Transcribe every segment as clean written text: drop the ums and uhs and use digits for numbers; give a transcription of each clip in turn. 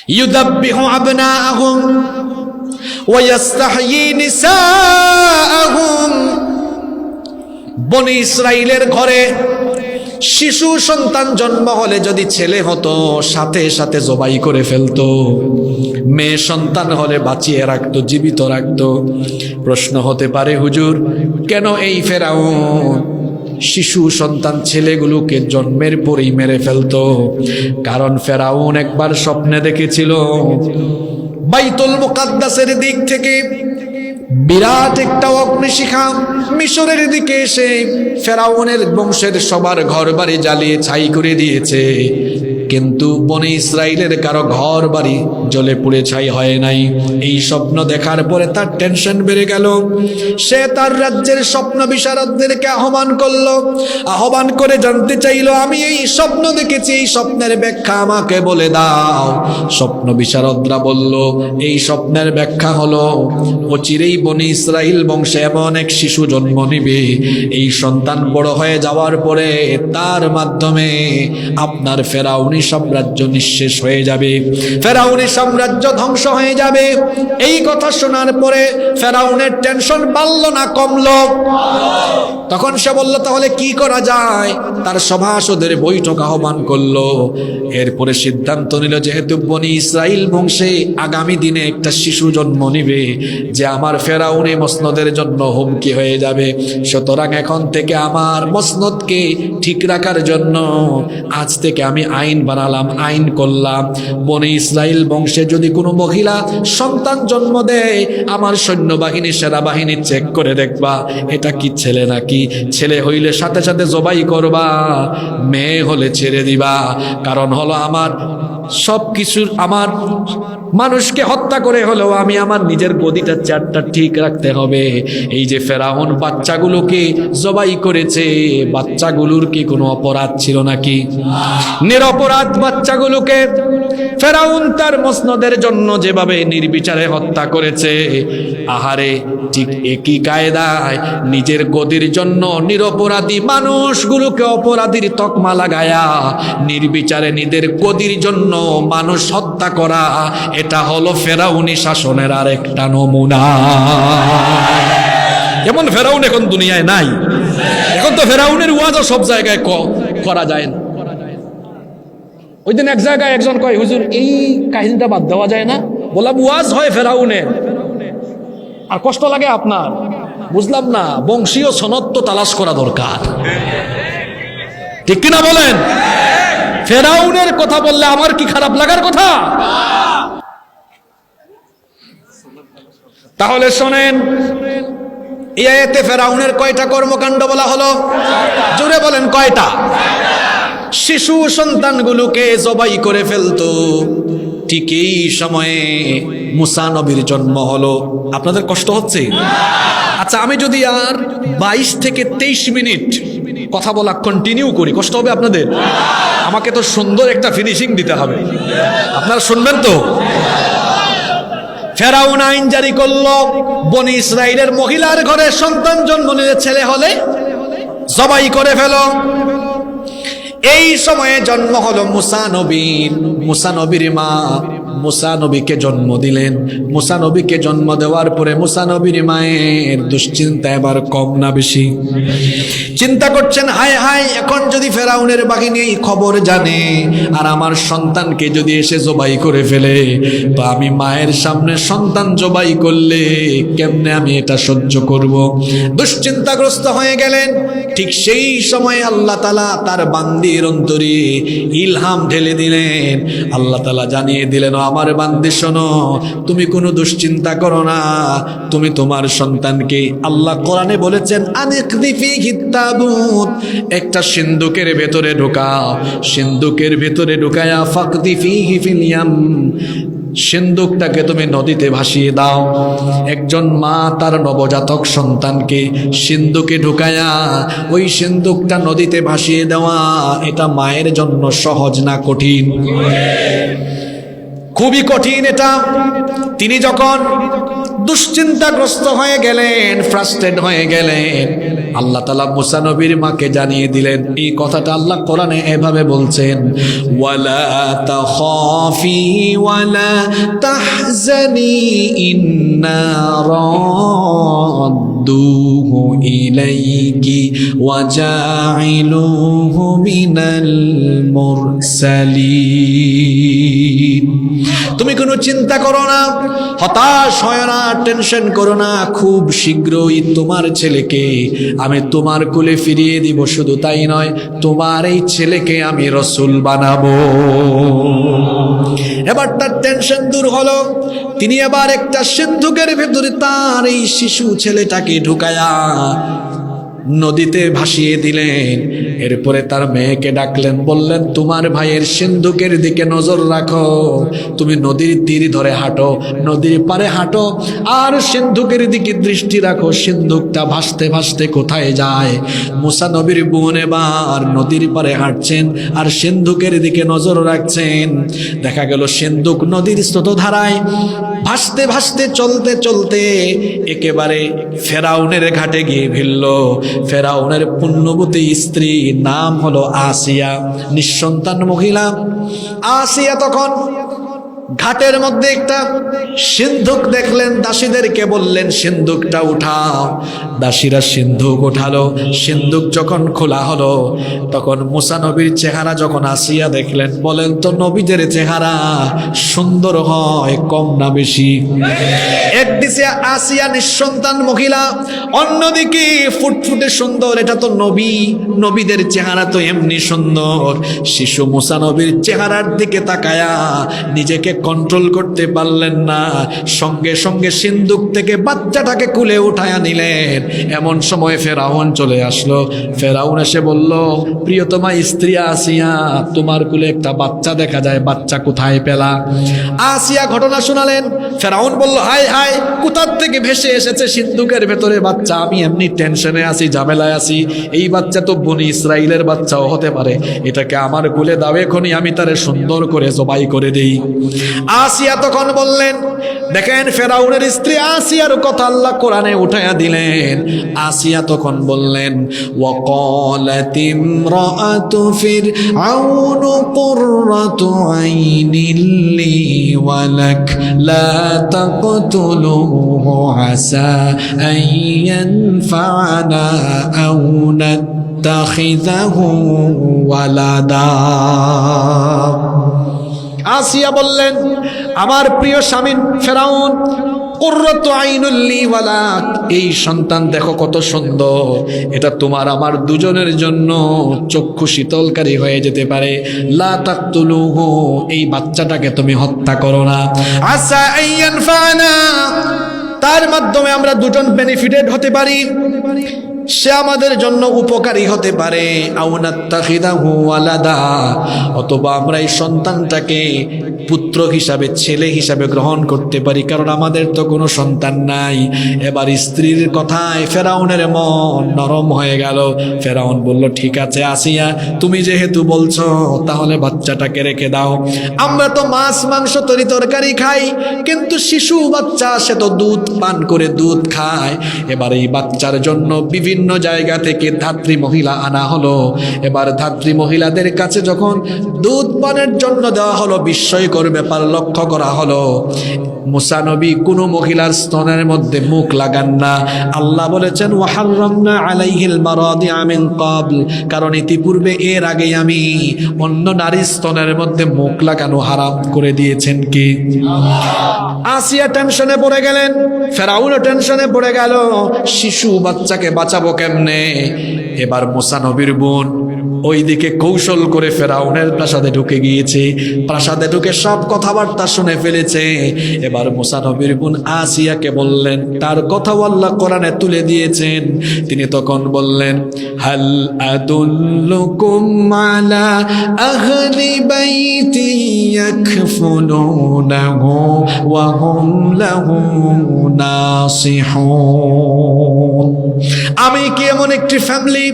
ইউযাব্বিহু আবনাআহুম ওয়া ইস্তাহয়ী নিসাআহুম। বনি ইসরাইলের ঘরে শিশু সন্তান জন্ম হলে যদি ছেলে হতো সাথে সাথে জবাই করে ফেলতো, মেয়ে সন্তান হলে বাঁচিয়ে রাখতো, জীবিত রাখতো। প্রশ্ন হতে পারে, হুজুর কেন এই ফেরাউন শিশু সন্তান ছেলেগুলোকে জন্মের পরেই মেরে ফেলতো? কারণ ফেরাউন একবার স্বপ্নে দেখেছিল বাইতুল মুকাদ্দাসের দিক থেকে বিরাট একটা অগ্নিশিখা মিশরের দিকে এসে ফেরাউনের বংশের সবার ঘর বাড়ি জ্বালিয়ে ছাই করে দিয়েছে, কিন্তু বনি ইসরাইলের কারো ঘর বাড়ি জ্বলে পুড়ে ছাই হয় নাই। এই স্বপ্ন দেখার পরে তার টেনশন বেড়ে গেল। সে তার রাজ্যের স্বপ্ন বিশারদদেরকে আহ্বান করলো, আহ্বান করে জানতে চাইলো, আমি এই স্বপ্ন দেখেছি, এই স্বপ্নের ব্যাখ্যা আমাকে বলে দাও। স্বপ্ন বিশারদরা বলল, এই স্বপ্নের ব্যাখ্যা হলো অচিরেই বনি ইসরাইল বংশে এমন এক শিশু জন্ম নিবে, এই সন্তান বড় হয়ে যাওয়ার পরে তার মাধ্যমে আপনার ফেরাউনি সাম্রাজ্য নিঃশেষ হয়ে যাবে, ফেরাউনি সাম্রাজ্য ধ্বংস হয়ে যাবে। এই কথা শোনার পরে ফেরাউনের টেনশন বাড়লো না কমলো? তখন সে বলল, তাহলে কি করা যায়? তার সভাসদের বৈঠক আহ্বান করলো। এরপরে সিদ্ধান্ত নিল, যেহেতু বনি ইসরাইল বংশে আগামী দিনে একটা শিশু জন্ম নিবে যে আমার ফেরাউনি মসনদের জন্য হুমকি হয়ে যাবে, সুতরাং এখন থেকে আমার মসনদকে ঠিক রাখার জন্য আজ থেকে আমি আইন বানালাম, আইন করলাম, বনি ইসরাইল বংশে যদি কোনো মহিলা সন্তান জন্ম দেয় আমার সৈন্যবাহিনী সেনাবাহিনী চেক করে দেখবা এটা কি ছেলে নাকি, ছেলে হইলে সাথে সাথে জবাই করবা, মেয়ে হলে ছেড়ে দিবা। কারণ হলো আমার সব কিছুর, আমার মানুষকে হত্যা করে হলেও আমি আমার নিজের গদিটা চারটা ঠিক রাখতে হবে। এই যে ফেরাউন বাচ্চাগুলোকে জবাই করেছে, বাচ্চাগুলোর কি কোনো অপরাধ ছিল নাকি? নিরপরাধ বাচ্চাগুলোকে ফেরাউন তার মসনদের জন্য যেভাবে নির্বিচারে হত্যা করেছে, আহারে ঠিক একই কায়দায় নিজের গদির জন্য নিরপরাধী মানুষগুলোকে অপরাধীর তকমা লাগায়া নির্বিচারে নিজের গদির জন্য মানুষ হত্যা করা, এটা হলো ফেরাউনি শাসনের আর একটা নমুনা। এমন ফেরাউন এখন দুনিয়ায় নাই। এখন তো ফেরাউনের ওয়াজও সব জায়গায় করা যায় না। ওই দিন এক জায়গায় একজন কয়, হুজুর এই কাহিনীটা বাদ দেওয়া যায় না? বললাম, ওয়াজ হয় ফেরাউনের আর কষ্ট লাগে আপনার, বুঝলাম না। বংশীয় সনদ তো তালাশ করা দরকার, ঠিক কিনা বলেন? ফেরাউনের কথা বললে আমার কি খারাপ লাগার কথা? তাহলে শোনেন, এই আয়াতে ফেরাউনের কয়টা কর্মকাণ্ড বলা হলো? জোরে বলেন, কয়টা? শিশু সন্তানগুলোকে জবাই করে ফেলতো। ঠিক এই সময়ে মুসা নবীর জন্ম হলো। আপনাদের কষ্ট হচ্ছে? আচ্ছা, আমি যদি আর 22 থেকে 23 মিনিট কথা বলা কন্টিনিউ করি, কষ্ট হবে আপনাদের? আমাকে তো সুন্দর একটা ফিনিশিং দিতে হবে, আপনারা শুনবেন তো? ফেরাউন আইন জারি করলো, বনি ইসরাইলের মহিলার ঘরে সন্তান জন্ম নিলে ছেলে হলে জবাই করে ফেলো। এই সময়ে জন্ম হলো মুসা নবীর। মুসা নবীর মা মুসা নবীকে জন্ম দিলেন। মুসা নবীকে জন্ম দেওয়ার পরে মুসা নবীর মায়ের দুশ্চিন্তা এবার কম না বেশি? চিন্তা করছেন, হায় হায়, এখন যদি ফেরাউনের বাহিনী এই খবর জানে আর আমার সন্তানকে যদি এসে জবাই করে ফেলে, তো আমি মায়ের সামনে সন্তান জবাই করলে কেমনে আমি এটা সহ্য করব? দুশ্চিন্তাগ্রস্ত হয়ে গেলেন। ঠিক সেই সময় আল্লাহ তাআলা তার বান্দির অন্তরে ইলহাম ঢেলে দিলেন। আল্লাহ তাআলা জানিয়ে দিলেন, আমার বান্দি শোনো, তুমি কোনো দুশ্চিন্তা করো না, তুমি তোমার সন্তানকে, আল্লাহ কোরআনে বলেছেন, আনিকযিফি হিত্তাবুত, একটা সিন্দুকের ভেতরে ঢোকাও, সিন্দুকের ভেতরে ঢুকায়া ফাকযিফিহি ফিল ইয়াম, সিন্দুকটাকে তুমি নদীতে ভাসিয়ে দাও। একজন মা তার নবজাতক সন্তানকে সিন্দুকে ঢুকায়া ওই সিন্দুকটা নদীতে ভাসিয়ে দেওয়া, এটা মায়ের জন্য সহজ না কঠিন? খুবই কঠিন এটা। তিনি যখন দুশ্চিন্তাগ্রস্ত হয়ে গেলেন, ফ্রাস্ট্রেট হয়ে গেলেন, আল্লাহ তাআলা মুসা নবীর মাকে জানিয়ে দিলেন এই কথাটা। আল্লাহ কোরআনে এভাবে বলছেন, ওয়ালা তাখাফি ওয়ালা তাহজানি ইন্না রাদ্দুহু ইলাইকি ওয়া জাইলুহু মিনাল মুরসালিন। তুমি কোনো চিন্তা করো না, হতাশ হয় না, টেনশন করো না, খুব শীঘ্রই তোমার ছেলেকে আমি তোমার কোলে ফিরিয়ে দিব। শুধু তাই নয়, তোমার এই ছেলেকে আমি রসুল বানাবো। এবার তার টেনশন দূর হলো। তিনি এবার একটা সিন্ধুকের ভেতরে তার এই শিশু ছেলেটাকে ঢুকায়া নদীতে ভাসিয়ে দিলেন। এরপরে তার মেয়েকে ডাকলেন, বললেন তোমার ভাইয়ের সিন্ধুকের দিকে নজর রাখো, তুমি নদীর তীর ধরে হাঁটো, নদীর পারে হাঁটো, আর সিন্ধুকের দিকে দৃষ্টি রাখো, সিন্ধুকটা ভাসতে ভাসতে কোথায় যায়। মুসা নবীর বোন এবার নদীর পারে হাঁটছেন আর সিন্ধুকের দিকে নজর রাখছেন। দেখা গেল সিন্ধুক নদীর স্রোতধারায় ভাসতে ভাসতে চলতে চলতে একেবারে ফেরাউনের ঘাটে গিয়ে ভিড়ল। ফেরাউনের পুণ্যবতী স্ত্রী, নাম হলো আসিয়া, নিঃসন্তান মহিলা। আসিয়া তখন ঘাটের মধ্যে একটা সিন্ধুক দেখলেন, দাসীদেরকে বললেন সিন্ধুকটা উঠাও। দাসীরা সিন্ধুক উঠালো। সিন্ধুক যখন খোলা হলো তখন মুসা নবীর চেহারা যখন আসিয়া দেখলেন, বলেন তো নবীদের চেহারা সুন্দর হয় কম না বেশি? একদিকে আসিয়া নিঃসন্তান মহিলা, অন্যদিকে ফুটফুটে সুন্দর, এটা তো নবী, নবীদের চেহারা তো এমনি সুন্দর। শিশু মুসা নবীর চেহারার দিকে তাকায়া নিজেকে কন্ট্রোল করতে পারলেন না, সঙ্গে সঙ্গে সিন্ধুক থেকে বাচ্চাটাকে কুলে উঠায়া নিলেন। এমন সময় ফেরাউন চলে আসলো। ফেরাউন এসে বলল, প্রিয়তমা স্ত্রী আসিয়া, তোমার কুলে একটা বাচ্চা দেখা যায়, বাচ্চা কোথায় পেলা? আসিয়া ঘটনা শোনালেন। ফেরাউন বলল, হায় হায়, কোথার থেকে ভেসে এসেছে সিন্ধুকের ভেতরে বাচ্চা? আমি এমনি টেনশনে আছি, ঝামেলায় আছি, এই বাচ্চা তো বনি ইসরাইলের বাচ্চাও হতে পারে, এটাকে আমার কুলে দাও, এখনই আমি তারে সুন্দর করে জবাই করে দেই। আসিয়া তখন বললেন, দেখেন ফেরাউনের স্ত্রী আসিয়ার কথা আল্লাহ কোরআনে উঠায়া দিলেন। আসিয়া তখন বললেন, ওয়াকালাত ইমরাআতু ফিরআউন কুররাতু আইনিন লি ওয়া লাক লা তাকতুলুহু আসা আন ইয়ানফা'না আও নাত্তাখিযাহু ওয়ালাদা। আসিয়া বললেন, আমার প্রিয় স্বামী ফেরাউন, কুররাতু আইনুল লি ওয়া লাক, এই সন্তান দেখো কত সুন্দর, এটা তোমার আমার দুজনের জন্য চক্ষু শীতলকারী হয়ে যেতে পারে। লা তাকতুলুহু, এই বাচ্চাটাকে তুমি হত্যা করো না। আসা আইয়ানফানা, তার মাধ্যমে আমরা দুজন বেনিফিটেড হতে পারি, সে আমাদের জন্য উপকারী হতে পারে। আউনাত্তাখিদাহু ওয়ালাদা, অথবা আমরা এই সন্তানটাকে পুত্র হিসাবে, ছেলে হিসাবে গ্রহণ করতে পারি, কারণ আমাদের তো কোনো সন্তান নাই। এবার স্ত্রীর কথায় ফেরাউনের মন নরম হয়ে গেল। ফেরাউন বলল, ঠিক আছে আসিয়া, তুমি যেহেতু বলছো তাহলে বাচ্চাটাকে রেখে দাও। আমরা তো মাছ মাংস তরকারি খাই, কিন্তু শিশু বাচ্চা সে তো দুধ পান করে, দুধ খায়। এবার এই বাচ্চার জন্য বিভিন্ন জায়গা থেকে ধাত্রী মহিলা আনা হলো। এবার ধাত্রী মহিলাদের কাছে যখন দুধ পানের জন্য দেওয়া হলো, বিস্ময়কর ব্যাপার লক্ষ্য করা হলো, মুসা নবী কোনো মহিলার স্তনের মধ্যে মুখ লাগান না। আল্লাহ বলেছেন, ওয়াহাররামনা আলাইহিল মারাদিআ মিন ক্বাবল, কারণ ইতিপূর্বে এর আগে আমি অন্য নারীর স্তনের মধ্যে মুখ লাগানো হারাম করে দিয়েছেন কে? আসিয়া টেনশনে পড়ে গেলেন, ফেরাউনও টেনশনে পড়ে গেল, শিশু বাচ্চাকে বাঁচাবো কেমনে? এবার মুসা নবীর বোন ওইদিকে কৌশল করে ফেরাউনের প্রাসাদে ঢুকে গিয়েছে। প্রাসাদে ঢুকে সব কথাবার্তা শুনে ফেলেছে। এবার মুসা নবীর বোন আসিয়াকে বললেন, তার কথাও আল্লাহ কোরআনে তুলে দিয়েছেন। তিনি তখন বললেন, হাল আদুল্লুকুম আলা আহলি বাইতি ইয়াকফুলুনাহু ওয়া হুম লাহু নাসিহুন, আমি কি এমন একটি ফ্যামিলি,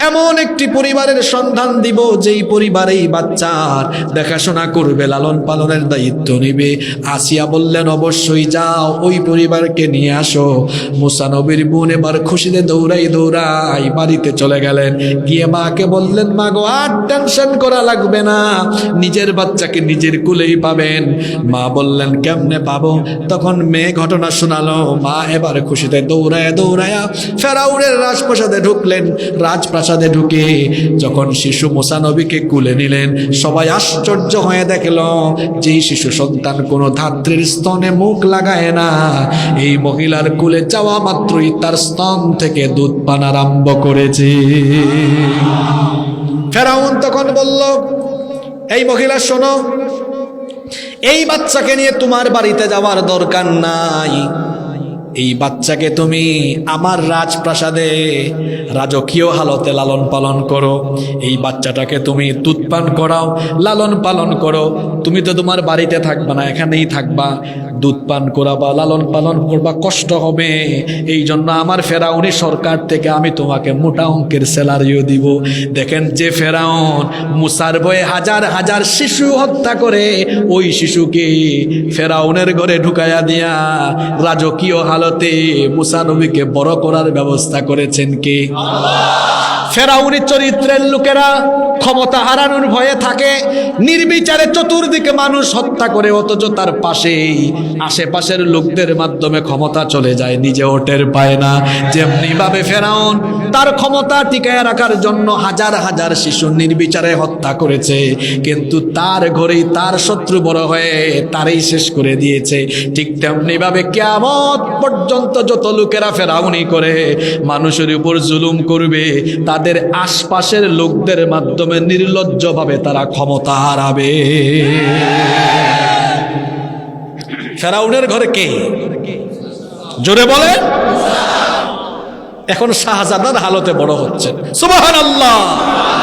এমন একটি পরিবারের সন্ধান দিব যেই পরিবারে এই বাচ্চার দেখাশোনা করবে, লালন পালনের দায়িত্ব নিবে। আসিয়া বললেন অবশ্যই যাও, ওই পরিবারকে নিয়ে আসো। মুসা নবীর বোন এবার খুশিতে দৌড়াই দৌড়াই বাড়িতে চলে গেলেন। গিয়ে মাকে বললেন, মা গো আর টেনশন করা লাগবে না, নিজের বাচ্চাকে নিজের কুলেই পাবেন। মা বললেন কেমনে পাবো? তখন মেয়ে ঘটনা শোনালো। মা এবার খুশিতে দৌড়ায়া দৌড়ায়া ফেরাউনের রাজপ্রাসাদে ঢুকলেন। রাজপ্রাসাদে ঢুকে যখন শিশু মুসা নবীকে কুলে নিলেন, সবাই আশ্চর্য হয়ে দেখল যেই শিশু সন্তান কোনো ধাত্রীর স্তনে মুখ লাগায় না, এই মহিলার কুলে যাওয়া মাত্রই তার স্তন থেকে দুধ পান আরম্ভ করেছে। ফেরাউন তখন বলল, এই মহিলা শোনো, এই বাচ্চাকে নিয়ে তোমার বাড়িতে যাওয়ার দরকার নাই। এই বাচ্চাকে তুমি আমার রাজপ্রাসাদে রাজকীয় হালতে লালন পালন করো। এই বাচ্চাটাকে তুমি দুধ পান করাও, লালন পালন করো। তুমি তো তোমার বাড়িতে থাকবা না, এখানেই থাকবা, দুধ পান করাবা, লালন পালন করবা, কষ্ট হবে। এই জন্য আমার ফেরাউনি সরকার থেকে আমি তোমাকে মোটা অঙ্কের স্যালারিও দিব। দেখেন যে ফেরাউন মুসার ভয়ে হাজার হাজার শিশু হত্যা করে, ওই শিশুকে ফেরাউনের ঘরে ঢুকাইয়া দিয়া রাজকীয় হালতে মুসা নবীকে বড় করার ব্যবস্থা করেছেন কে? ফেরাউনি চরিত্রের লোকেরা ক্ষমতা হারানোর ভয়ে থাকে, নির্বিচারে চতুর্দিকে মানুষ হত্যা করে, অথচ তার পাশেই আশেপাশের লোকদের মাধ্যমে ক্ষমতা চলে যায়, নিজেও টের পায় না। যেমনি ভাবে ফেরাউন তার ক্ষমতা টিকায় রাখার জন্য হাজার হাজার শিশু নির্বিচারে হত্যা করেছে, কিন্তু তার ঘরেই তার শত্রু বড় হয়ে তারই শেষ করে দিয়েছে। ঠিক তেমনি ভাবে কিয়ামত পর্যন্ত যত লোকেরা ফেরাউনি করে মানুষের উপর জুলুম করবে, তাদের আশপাশের লোকদের মাধ্যমে নির্লজ্জভাবে তারা ক্ষমতা হারাবে। ফেরাউনের ঘরে কে? জোরে বলে। এখন শাহজাদার হালতে বড় হচ্ছেন। সুবহানাল্লাহ।